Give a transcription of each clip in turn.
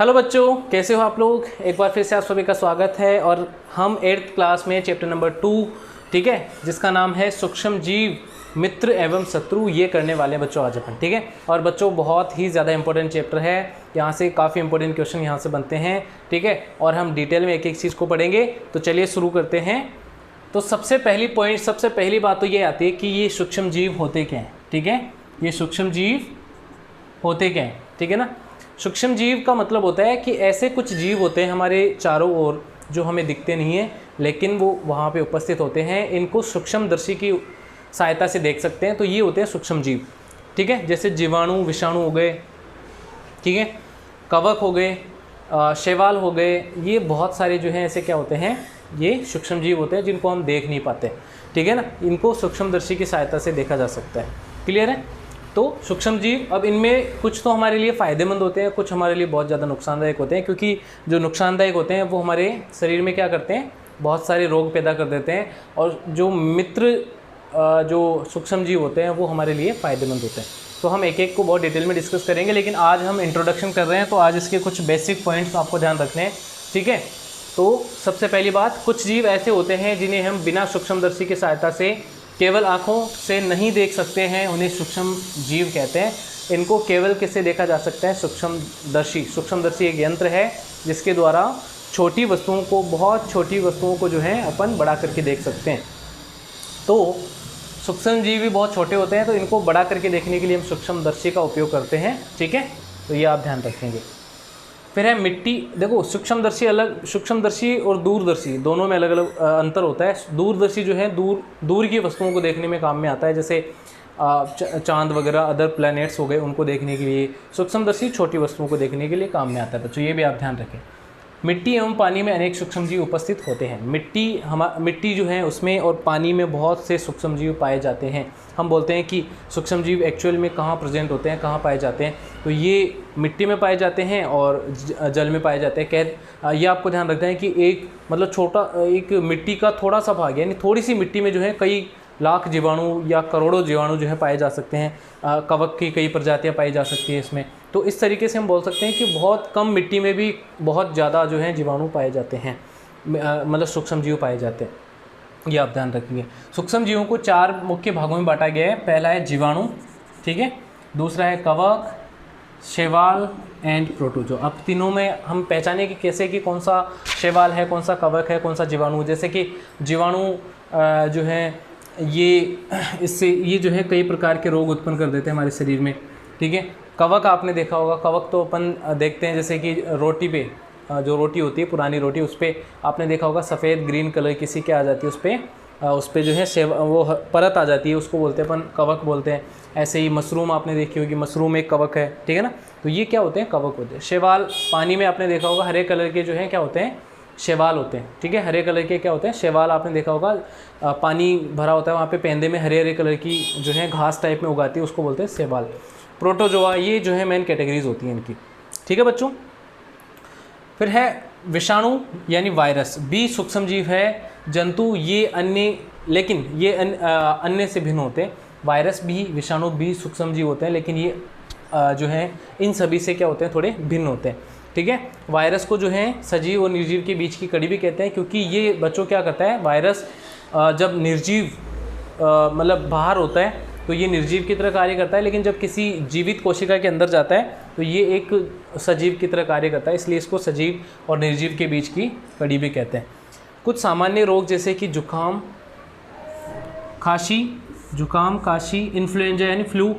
Hello बच्चों, कैसे हो आप लोग। एक बार फिर से आप सभी का स्वागत है और हम 8th क्लास में चैप्टर नंबर 2, ठीक है, जिसका नाम है सूक्ष्म जीव मित्र एवं शत्रु, ये करने वाले हैं बच्चों आज अपन। ठीक है, और बच्चों बहुत ही ज़्यादा इंपॉर्टेंट चैप्टर है, यहाँ से काफ़ी इंपॉर्टेंट क्वेश्चन यहाँ से बनते हैं। ठीक है, और हम डिटेल में एक एक चीज़ को पढ़ेंगे। तो चलिए शुरू करते हैं। तो सबसे पहली बात तो ये आती है कि ये सूक्ष्म जीव होते क्या हैं। ठीक है, ये सूक्ष्म जीव होते क्या हैं, ठीक है ना। सूक्ष्म जीव का मतलब होता है कि ऐसे कुछ जीव होते हैं हमारे चारों ओर जो हमें दिखते नहीं हैं, लेकिन वो वहाँ पे उपस्थित होते हैं। इनको सूक्ष्मदर्शी की सहायता से देख सकते हैं, तो ये होते हैं सूक्ष्म जीव। ठीक है, जैसे जीवाणु, विषाणु हो गए, ठीक है, कवक हो गए, शैवाल हो गए, ये बहुत सारे जो हैं ऐसे क्या होते हैं, ये सूक्ष्म जीव होते हैं जिनको हम देख नहीं पाते। ठीक है ना, इनको सूक्ष्मदर्शी की सहायता से देखा जा सकता है। क्लियर है। तो सूक्ष्म जीव, अब इनमें कुछ तो हमारे लिए फ़ायदेमंद होते हैं, कुछ हमारे लिए बहुत ज़्यादा नुकसानदायक होते हैं, क्योंकि जो नुकसानदायक होते हैं वो हमारे शरीर में क्या करते हैं, बहुत सारे रोग पैदा कर देते हैं। और जो मित्र जो सूक्ष्म जीव होते हैं वो हमारे लिए फ़ायदेमंद होते हैं। तो हम एक एक को बहुत डिटेल में डिस्कस करेंगे, लेकिन आज हम इंट्रोडक्शन कर रहे हैं, तो आज इसके कुछ बेसिक पॉइंट्स आपको ध्यान रखने हैं। ठीक है, तो सबसे पहली बात, कुछ जीव ऐसे होते हैं जिन्हें हम बिना सूक्ष्मदर्शी की सहायता से केवल आँखों से नहीं देख सकते हैं, उन्हें सूक्ष्म जीव कहते हैं। इनको केवल किससे देखा जा सकता है, सूक्ष्मदर्शी। सूक्ष्मदर्शी एक यंत्र है जिसके द्वारा छोटी वस्तुओं को, बहुत छोटी वस्तुओं को जो है अपन बड़ा करके देख सकते हैं। तो सूक्ष्म जीव भी बहुत छोटे होते हैं, तो इनको बड़ा करके देखने के लिए हम सूक्ष्मदर्शी का उपयोग करते हैं। ठीक है, तो ये आप ध्यान रखेंगे। फिर है मिट्टी। देखो, सूक्ष्मदर्शी और दूरदर्शी दोनों में अलग अलग अंतर होता है। दूरदर्शी जो है दूर की वस्तुओं को देखने में काम में आता है, जैसे चांद वगैरह, अदर प्लैनेट्स हो गए, उनको देखने के लिए। सूक्ष्मदर्शी छोटी वस्तुओं को देखने के लिए काम में आता है बच्चों, ये भी आप ध्यान रखें। मिट्टी एवं पानी में अनेक सूक्ष्मजीव उपस्थित होते हैं। मिट्टी जो है उसमें और पानी में बहुत से सूक्ष्मजीव पाए जाते हैं। हम बोलते हैं कि सूक्ष्मजीव एक्चुअल में कहाँ प्रेजेंट होते हैं, कहाँ पाए जाते हैं, तो ये मिट्टी में पाए जाते हैं और जल में पाए जाते हैं। ये आपको ध्यान रखना है कि एक मतलब छोटा एक मिट्टी का थोड़ा सा भाग, यानी थोड़ी सी मिट्टी में जो है कई लाख जीवाणु या करोड़ों जीवाणु जो है पाए जा सकते हैं। कवक की कई प्रजातियाँ पाई जा सकती है इसमें। तो इस तरीके से हम बोल सकते हैं कि बहुत कम मिट्टी में भी बहुत ज़्यादा जो है जीवाणु पाए जाते हैं, मतलब सूक्ष्म जीव पाए जाते हैं। ये आप ध्यान रखेंगे। सूक्ष्म जीवों को 4 मुख्य भागों में बांटा गया है। पहला है जीवाणु, ठीक है, दूसरा है कवक, शैवाल एंड प्रोटोजोआ। अब तीनों में हम पहचाने कि कैसे कि कौन सा शैवाल है, कौन सा कवक है, कौन सा जीवाणु। जैसे कि जीवाणु जो है ये जो है कई प्रकार के रोग उत्पन्न कर देते हैं हमारे शरीर में। ठीक है, कवक आपने देखा होगा, कवक तो अपन देखते हैं जैसे कि रोटी पे, जो रोटी होती है पुरानी रोटी, उस पर आपने देखा होगा सफ़ेद ग्रीन कलर किसी के आ जाती है, उस पर जो है वो परत आ जाती है, उसको बोलते हैं अपन कवक बोलते हैं। ऐसे ही मशरूम आपने देखी होगी, मशरूम एक कवक है। ठीक है ना, तो ये क्या होते हैं, कवक होते हैं। शैवाल, पानी में आपने देखा होगा हरे कलर के जो हैं क्या होते हैं, शैवाल होते हैं। ठीक है, हरे कलर के क्या होते हैं, शैवाल। आपने देखा होगा पानी भरा होता है, वहाँ पे पेंदे में हरे हरे कलर की जो है घास टाइप में उगाती है, उसको बोलते हैं शैवाल। प्रोटोजोआ, ये जो है मेन कैटेगरीज होती हैं इनकी। ठीक है बच्चों। फिर है विषाणु यानी वायरस, भी सूक्ष्म जीव है। जंतु ये अन्य, लेकिन ये अन्य से भिन्न होते हैं। वायरस भी, विषाणु भी सूक्ष्म जीव होते हैं, लेकिन ये जो है इन सभी से क्या होते हैं, थोड़े भिन्न होते हैं। ठीक है, वायरस को जो है सजीव और निर्जीव के बीच की कड़ी भी कहते हैं, क्योंकि ये बच्चों क्या करता है, वायरस जब निर्जीव मतलब बाहर होता है तो ये निर्जीव की तरह कार्य करता है, लेकिन जब किसी जीवित कोशिका के अंदर जाता है तो ये एक सजीव की तरह कार्य करता है, इसलिए इसको सजीव और निर्जीव के बीच की कड़ी भी कहते हैं। कुछ सामान्य रोग जैसे कि जुकाम, काशी, इन्फ्लुएंजा यानी फ्लू,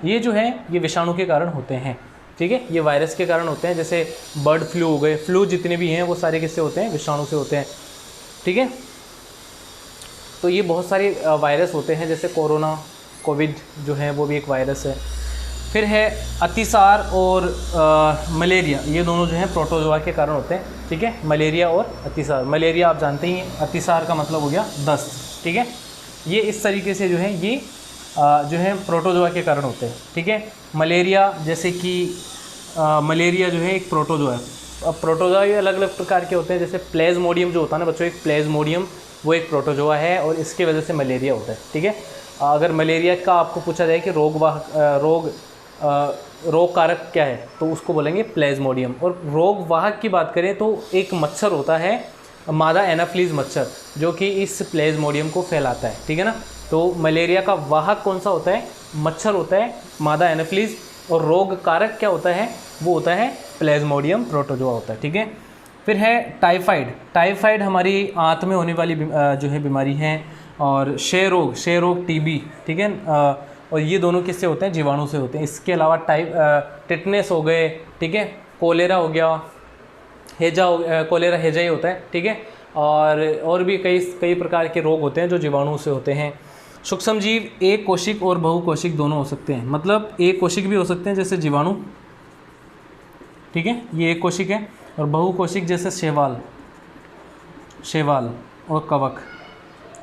ये जो है ये विषाणु के कारण होते हैं। ठीक है, ये वायरस के कारण होते हैं। जैसे बर्ड फ्लू हो गए, फ्लू जितने भी हैं वो सारे किससे होते हैं, विषाणु से होते हैं। ठीक है, तो ये बहुत सारे वायरस होते हैं, जैसे कोविड जो है वो भी एक वायरस है। फिर है अतिसार और मलेरिया, ये दोनों जो हैं प्रोटोजोआ के कारण होते हैं। ठीक है, मलेरिया और अतिसार। मलेरिया आप जानते ही हैं, अतिसार का मतलब हो गया दस्त। ठीक है, ये इस तरीके से जो है ये जो है प्रोटोजोआ के कारण होते हैं। ठीक है, मलेरिया, जैसे कि मलेरिया जो है एक प्रोटोजोआ है। अब प्रोटोजोआ ये अलग अलग प्रकार के होते हैं, जैसे प्लेज्मोडियम जो होता है ना बच्चों, एक प्लेज्मोडियम वो एक प्रोटोजोआ है और इसकी वजह से मलेरिया होता है। ठीक है, अगर मलेरिया का आपको पूछा जाए कि रोग रोग कारक क्या है, तो उसको बोलेंगे प्लेज्मोडियम। और रोग वाहक की बात करें तो एक मच्छर होता है मादा एनाफ्लीज मच्छर, जो कि इस प्लेज्मोडियम को फैलाता है, ठीक है ना। तो मलेरिया का वाहक कौन सा होता है, मच्छर होता है मादा एनाफ्लीज, और रोग कारक क्या होता है, वो होता है प्लेज्मोडियम प्रोटोजोआ होता है, ठीक है। फिर है टाइफाइड। टाइफाइड हमारी आंत में होने वाली जो है बीमारी है। और क्षय रोग टीबी, ठीक है। और ये दोनों किससे होते हैं, जीवाणु से होते हैं। इसके अलावा टिटनेस हो गए, ठीक है, कोलेरा हो गया, हेजा कोलेरा हेजा ही होता है, ठीक है। और भी कई प्रकार के रोग होते हैं जो जीवाणु से होते हैं। सूक्ष्म जीव एक कोशिक और बहुकोशिक दोनों हो सकते हैं, मतलब एक कोशिक भी हो सकते हैं जैसे जीवाणु, ठीक है, ये एक कोशिक है, और बहुकोशिक जैसे शैवाल और कवक,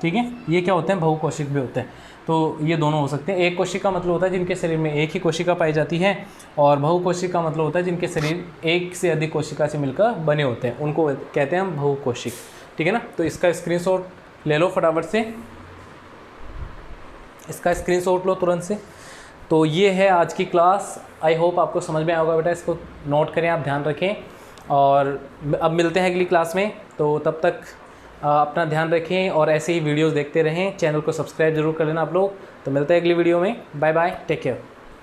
ठीक है, ये क्या होते हैं, बहुकोशिक भी होते हैं। तो ये दोनों हो सकते हैं। एक कोशिका मतलब होता है जिनके शरीर में एक ही कोशिका पाई जाती है, और बहुकोशिका मतलब होता है जिनके शरीर एक से अधिक कोशिका से मिलकर बने होते हैं, उनको कहते हैं हम बहुकोशिक, ठीक है ना। तो इसका स्क्रीनशॉट ले लो फटाफट से, इसका स्क्रीनशॉट लो तुरंत से। तो ये है आज की क्लास। आई होप आपको समझ में आया होगा बेटा, इसको नोट करें, आप ध्यान रखें, और अब मिलते हैं अगली क्लास में। तो तब तक अपना ध्यान रखें और ऐसे ही वीडियोस देखते रहें। चैनल को सब्सक्राइब जरूर कर लेना आप लोग। तो मिलते हैं अगली वीडियो में। Bye bye, take care.